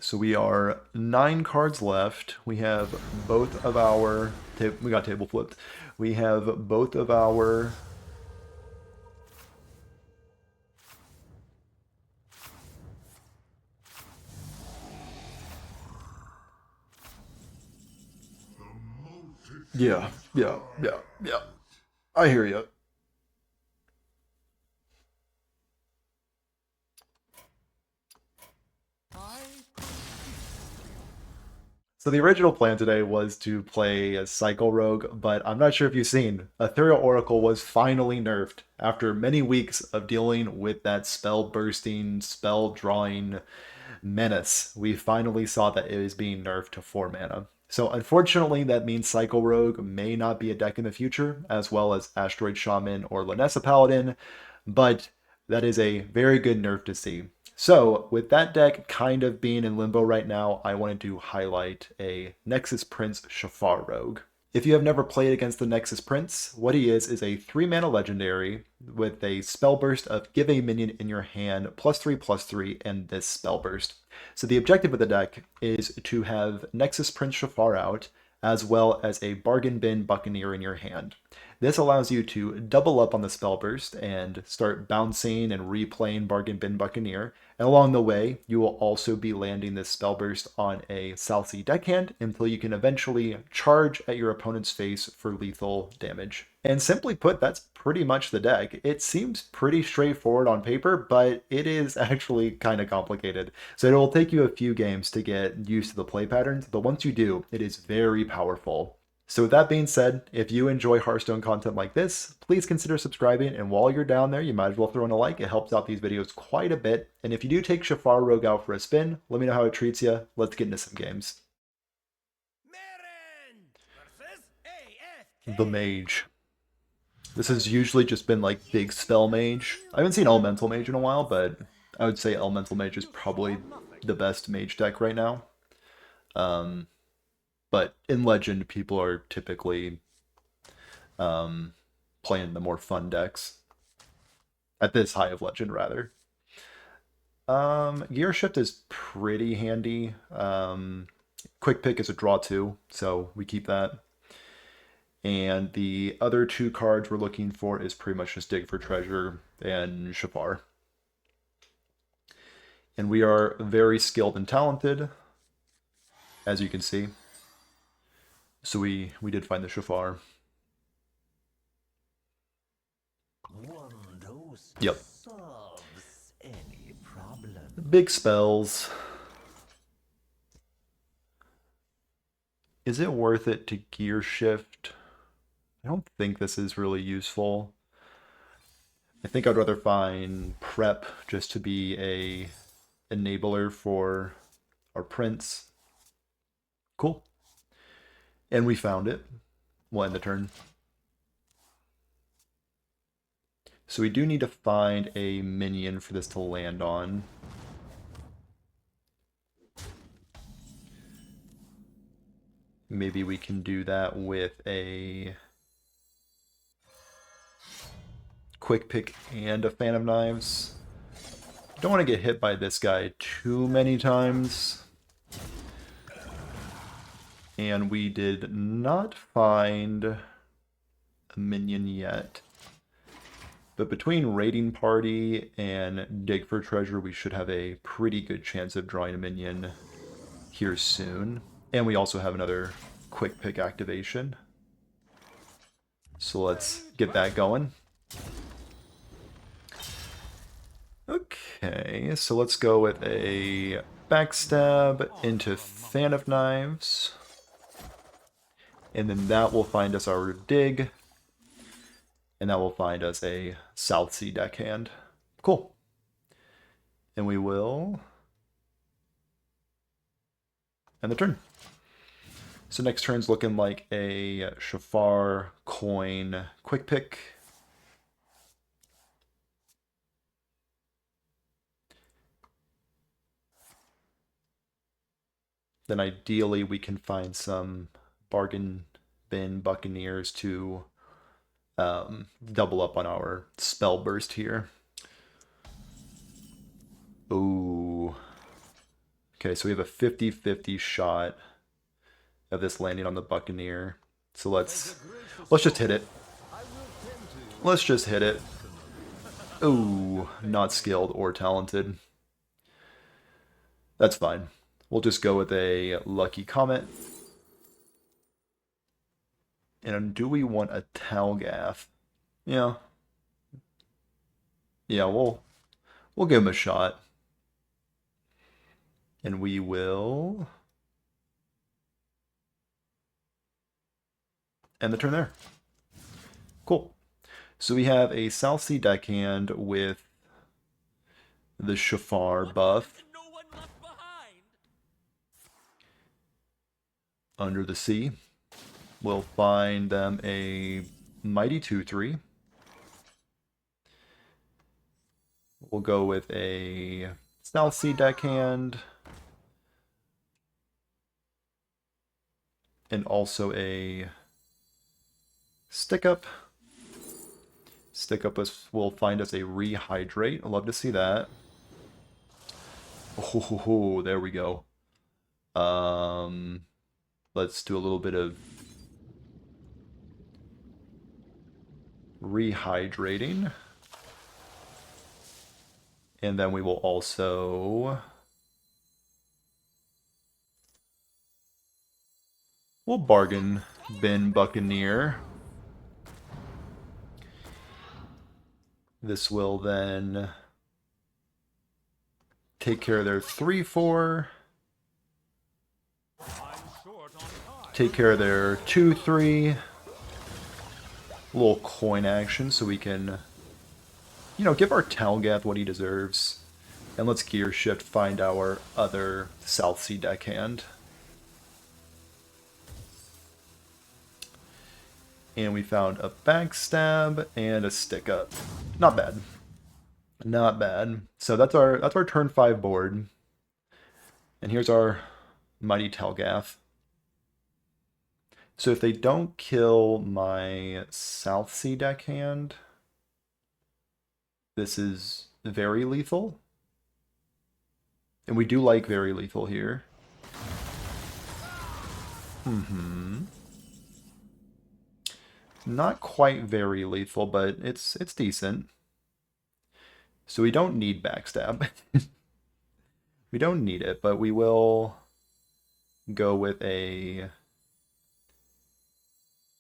So we are 9 cards left. We have both of our... We got table flipped. We have both of our... Yeah, yeah, yeah, yeah. I hear you. So the original plan today was to play a Cycle Rogue, but I'm not sure if you've seen, Ethereal Oracle was finally nerfed after many weeks of dealing with that spell bursting, spell drawing menace. We finally saw that it is being nerfed to 4 mana. So unfortunately, that means Cycle Rogue may not be a deck in the future, as well as Asteroid Shaman or Lanessa Paladin, but that is a very good nerf to see. So, with that deck kind of being in limbo right now, I wanted to highlight a Nexus-Prince Shaffar Rogue. If you have never played against the Nexus-Prince, what he is a 3 mana legendary with a spell burst of give a minion in your hand +3/+3 and this spell burst. So the objective of the deck is to have Nexus-Prince Shaffar out, as well as a Bargain Bin Buccaneer in your hand. This allows you to double up on the spell burst and start bouncing and replaying Bargain Bin Buccaneer. And along the way, you will also be landing this spell burst on a Southsea Deckhand until you can eventually charge at your opponent's face for lethal damage. And simply put, that's pretty much the deck. It seems pretty straightforward on paper, but it is actually kind of complicated. So it will take you a few games to get used to the play patterns, but once you do, it is very powerful. So with that being said, if you enjoy Hearthstone content like this, please consider subscribing, and while you're down there, you might as well throw in a like. It helps out these videos quite a bit. And if you do take Shaffar Rogue out for a spin, let me know how it treats you. Let's get into some games. The Mage. This has usually just been like big spell mage. I haven't seen Elemental Mage in a while, but I would say Elemental Mage is probably the best mage deck right now. But in Legend, people are typically playing the more fun decks. At this high of Legend, rather. Gear Shift is pretty handy. Quick Pick is a draw 2, so we keep that. And the other 2 cards we're looking for is pretty much just Dig for Treasure and Shaffar. And we are very skilled and talented, as you can see. So we did find the Shaffar. Yep. Big spells. Is it worth it to gear shift? I don't think this is really useful. I think I'd rather find prep just to be a enabler for our prince. Cool. And we found it. We'll end the turn. So we do need to find a minion for this to land on. Maybe we can do that with a Quick Pick and a Fan of Knives. Don't want to get hit by this guy too many times. And we did not find a minion yet. But between Raiding Party and Dig for Treasure, we should have a pretty good chance of drawing a minion here soon. And we also have another Quick Pick activation. So let's get that going. Okay, so let's go with a Backstab into Fan of Knives. And then that will find us our Dig. And that will find us a Southsea Deckhand. Cool. And we will end the turn. So next turn's looking like a Shaffar, Coin, Quick Pick. Then ideally we can find some Bargain Bin Buccaneers to double up on our spell burst here. Ooh. Okay, so we have a 50-50 shot of this landing on the Buccaneer. So let's just hit it. Let's just hit it. Ooh, not skilled or talented. That's fine. We'll just go with a lucky Comet. And do we want a Talgath? Yeah. Yeah, we'll give him a shot. And we will end the turn there. Cool. So we have a Southsea Deckhand with the Shaffar buff. Under the Sea. We'll find them a Mighty 2/3. We'll go with a Southsea Deckhand. And also a Stick Up. Stick Up will find us a Rehydrate. I'd love to see that. Oh, there we go. Let's do a little bit of rehydrating. And then we will also... We'll bargain bin Buccaneer. This will then take care of their 3/4. Take care of their 2/3. Little coin action so we can, you know, give our Talgath what he deserves. And let's gear shift, find our other Southsea Deckhand. And we found a Backstab and a Stick Up. Not bad. Not bad. So that's our turn 5 board. And here's our Mighty Talgath. So if they don't kill my Southsea Deckhand, this is very lethal. And we do like very lethal here. Not quite very lethal, but it's decent. So we don't need Backstab. We don't need it, but we will go with a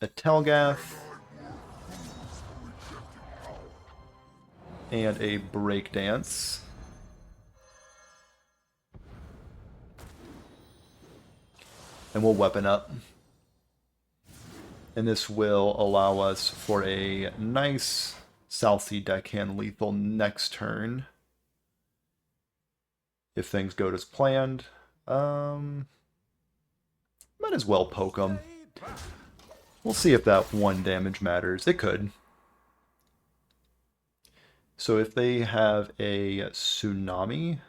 Telgath and a Breakdance. And we'll weapon up. And this will allow us for a nice Southsea Deckhand lethal next turn. If things go as planned. Might as well poke them. We'll see if that 1 damage matters. It could. So if they have a Tsunami,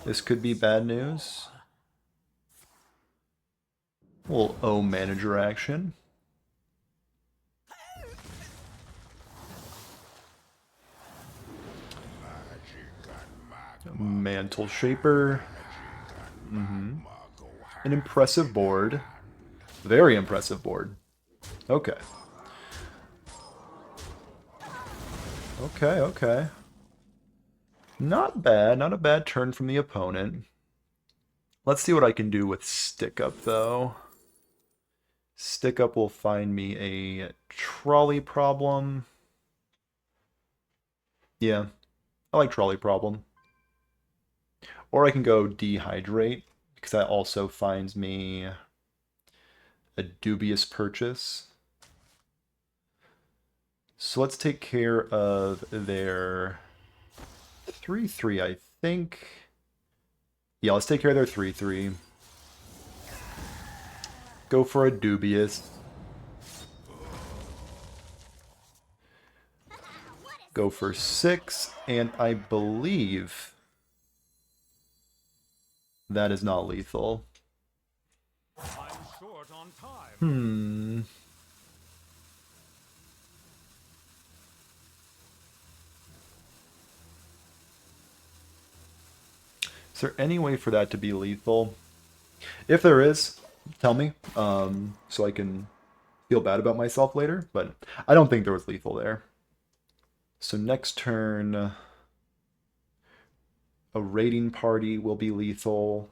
this could be bad news. Little O manager action. Mantle Shaper. An impressive board. Very impressive board. Okay. Okay. Not bad. Not a bad turn from the opponent. Let's see what I can do with Stick Up, though. Stick Up will find me a Trolley Problem. Yeah, I like Trolley Problem. Or I can go Dehydrate, because that also finds me a Dubious Purchase. So let's take care of their 3/3, I think. Yeah, let's take care of their 3/3. Go for a Dubious. Go for 6, and I believe that is not lethal. there any way for that to be lethal? If there is, tell me, so I can feel bad about myself later, but I don't think there was lethal there. So next turn, a raiding party will be lethal,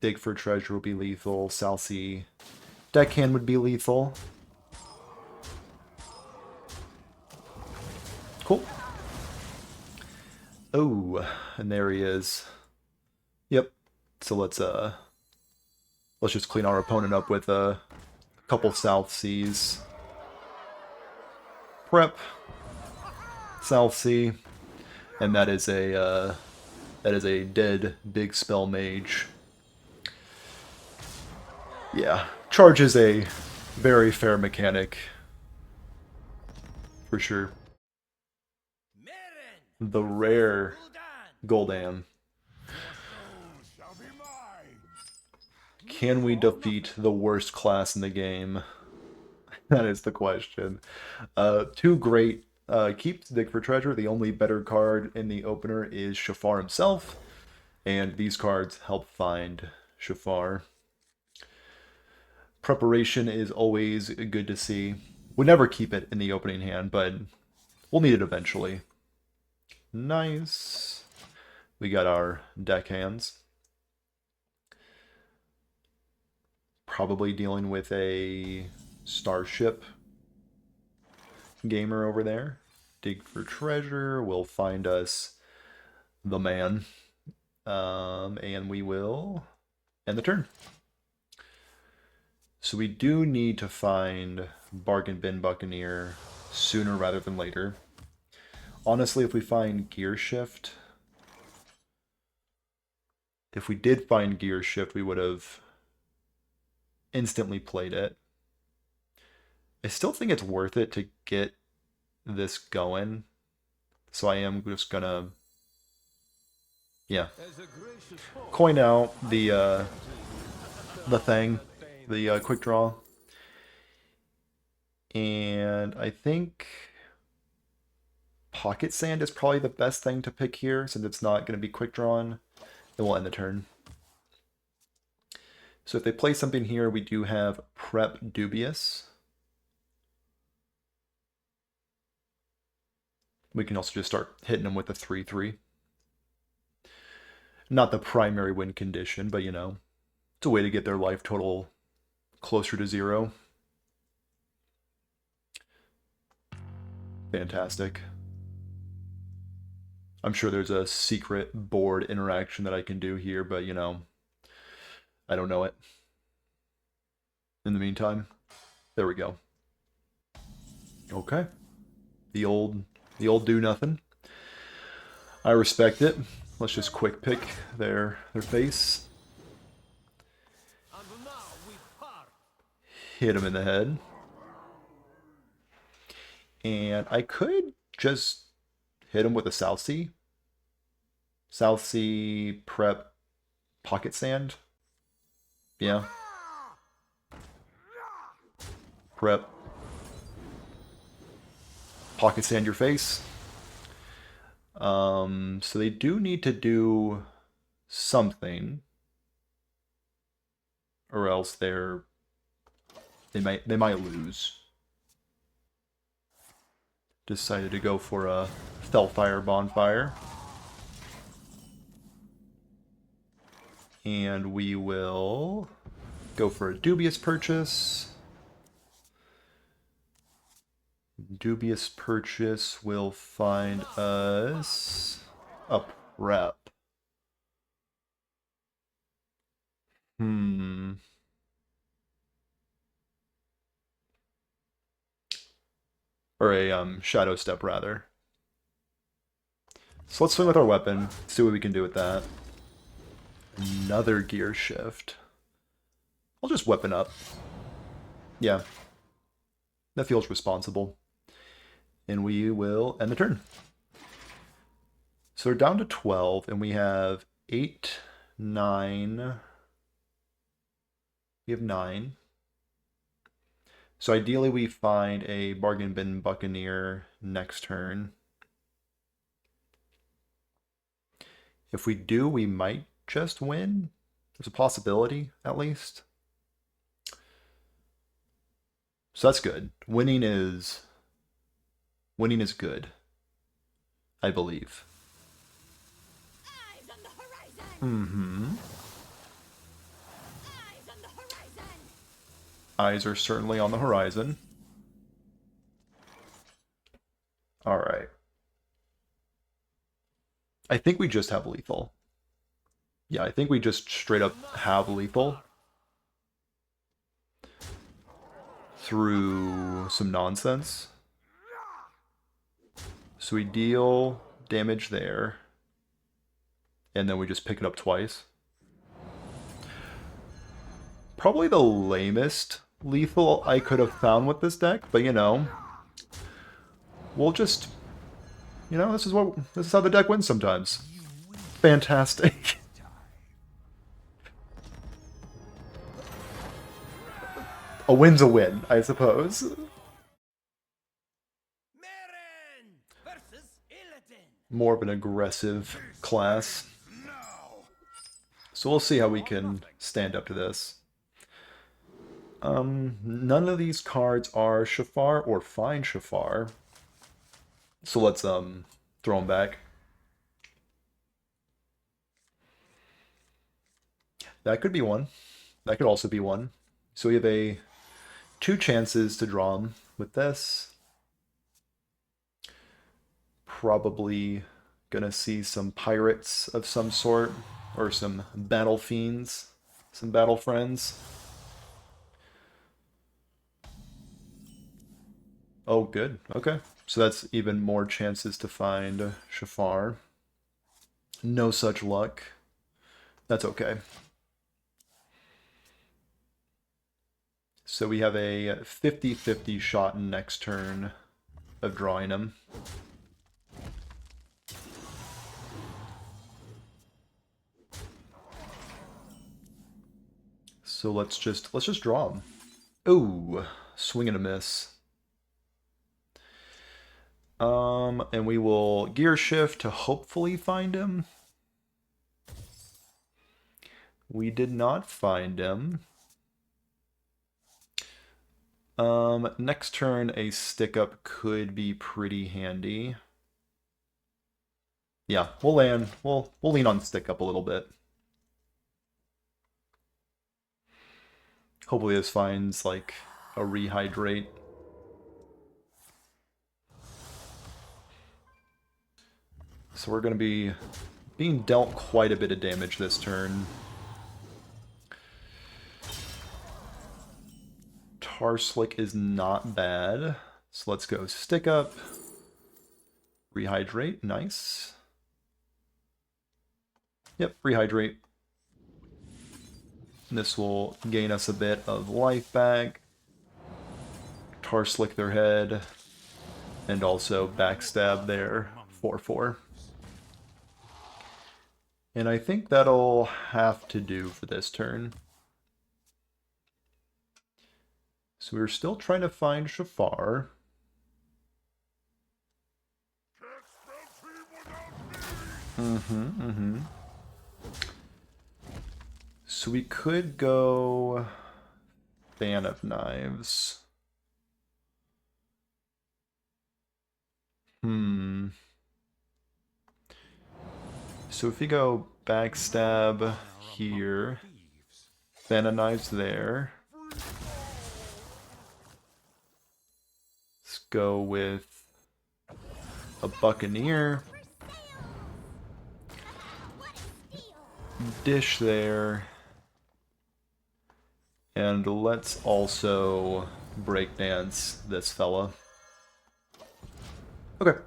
dig for treasure will be lethal, Southsea Deckhand would be lethal. Cool. Oh, and there he is. Yep. So let's just clean our opponent up with a couple Southseas. Prep. Southsea. And that is a dead big spell mage. Yeah. Charge is a very fair mechanic. For sure. The rare Gul'dan. Can we defeat the worst class in the game? That is the question. Two great keeps, dig for treasure. The only better card in the opener is Shaffar himself, and these cards help find Shaffar. Preparation is always good to see. We never keep it in the opening hand, but we'll need it eventually. Nice. We got our deck hands. Probably dealing with a starship gamer over there. Dig for treasure will find us the man. And we will end the turn. So we do need to find Bargain Bin Buccaneer sooner rather than later. Honestly, if we find Gear Shift... If we did find Gear Shift, we would have instantly played it. I still think it's worth it to get this going. So I am just gonna... Yeah. Coin out the thing. The quick draw. And I think Pocket Sand is probably the best thing to pick here, since it's not going to be quick drawn. And we'll end the turn. So if they play something here, we do have Prep Dubious. We can also just start hitting them with a 3/3. Not the primary win condition, but you know, it's a way to get their life total closer to 0. Fantastic. I'm sure there's a secret board interaction that I can do here, but you know, I don't know it. In the meantime, there we go. Okay. The old do nothing. I respect it. Let's just quick pick their face. Hit him in the head. And I could just hit him with a Southsea. Southsea, Prep, Pocket Sand. Yeah. Prep. Pocket Sand your face. So they do need to do something, or else they might lose. Decided to go for a Felfire Bonfire. And we will go for a Dubious Purchase. Dubious Purchase will find us a Prep. Or a Shadowstep, rather. So let's swing with our weapon, see what we can do with that. Another Gear Shift. I'll just weapon up. Yeah. That feels responsible. And we will end the turn. So we're down to 12, and we have 8, 9. We have 9. So ideally we find a Bargain Bin Buccaneer next turn. If we do, we might just win. There's a possibility, at least. So that's good. Winning is good, I believe. Eyes on the horizon. Mm-hmm. Eyes on the horizon. Eyes are certainly on the horizon. All right. I think we just have lethal. Yeah, I think we just straight up have lethal through some nonsense. So we deal damage there, and then we just pick it up twice. Probably the lamest lethal I could have found with this deck, but you know, we'll just, you know, this is how the deck wins sometimes. Fantastic. A win's a win, I suppose. More of an aggressive class. So we'll see how we can stand up to this. None of these cards are Shaffar or Find Shaffar. So let's throw them back. That could be one. That could also be one. So we have two chances to draw them with this. Probably gonna see some pirates of some sort, or some battle fiends, some battle friends. Oh, good. Okay. So that's even more chances to find Shaffar. No such luck. That's okay. So we have a 50-50 shot next turn of drawing him. So let's just draw him. Ooh, swing and a miss. And we will gear shift to hopefully find him. We did not find him. Next turn, a stick up could be pretty handy. Yeah, we'll land. We'll lean on stick up a little bit. Hopefully this finds like a rehydrate. So we're going to be being dealt quite a bit of damage this turn. Tarslick is not bad. So let's go stick up. Rehydrate, nice. Yep, rehydrate. This will gain us a bit of life back. Tarslick their head. And also backstab their 4/4. And I think that'll have to do for this turn. So we're still trying to find Shaffar. So we could go Fan of Knives. So if we go Backstab here, Fan of Knives there. Let's go with a Buccaneer. Dish there. And let's also Breakdance this fella. Okay.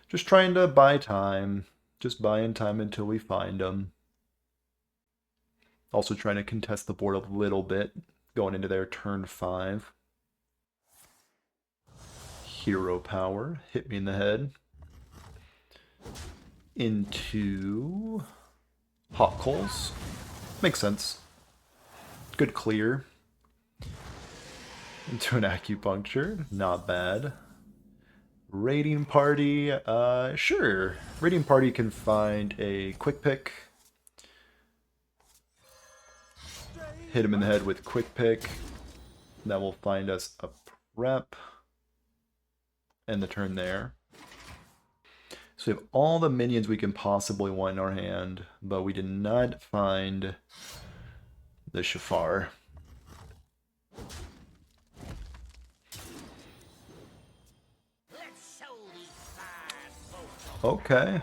Just trying to buy time. Just buying time until we find him. Also trying to contest the board a little bit, going into their turn 5. Hero power, hit me in the head. Into hot coals. Makes sense. Good clear. Into an acupuncture, not bad. Raiding party, sure. Raiding party can find a quick pick. Hit him in the head with quick pick. That will find us a prep. End the turn there. So we have all the minions we can possibly want in our hand, but we did not find the Shaffar. Okay.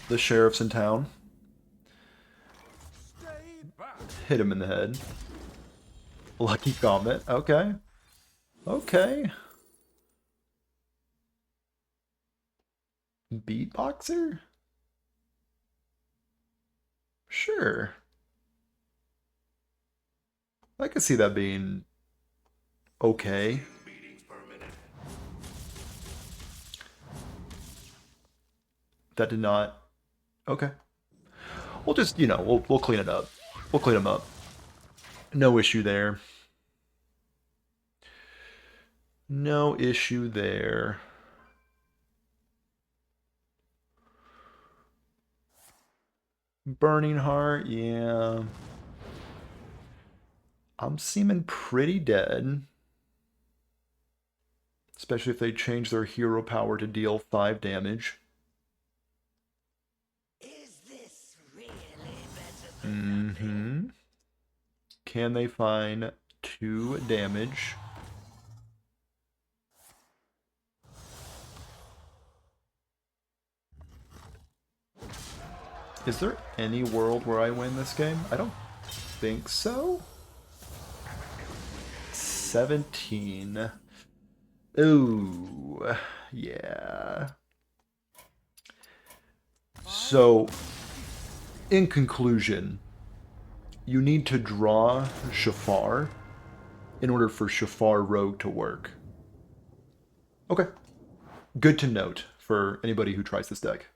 The sheriff's in town. Hit him in the head. Lucky Comet. Okay. Okay. Beatboxer? Sure. I could see that being okay. That did not. Okay. We'll just, you know, we'll clean it up. We'll clean them up. No issue there. No issue there. Burning Heart, yeah. I'm seeming pretty dead. Especially if they change their hero power to deal 5 damage. Is this really better than Mm-hmm. Can they find 2 damage? Is there any world where I win this game? I don't think so. 17. Ooh, yeah. So, in conclusion, you need to draw Shaffar in order for Shaffar Rogue to work. Okay. Good to note for anybody who tries this deck.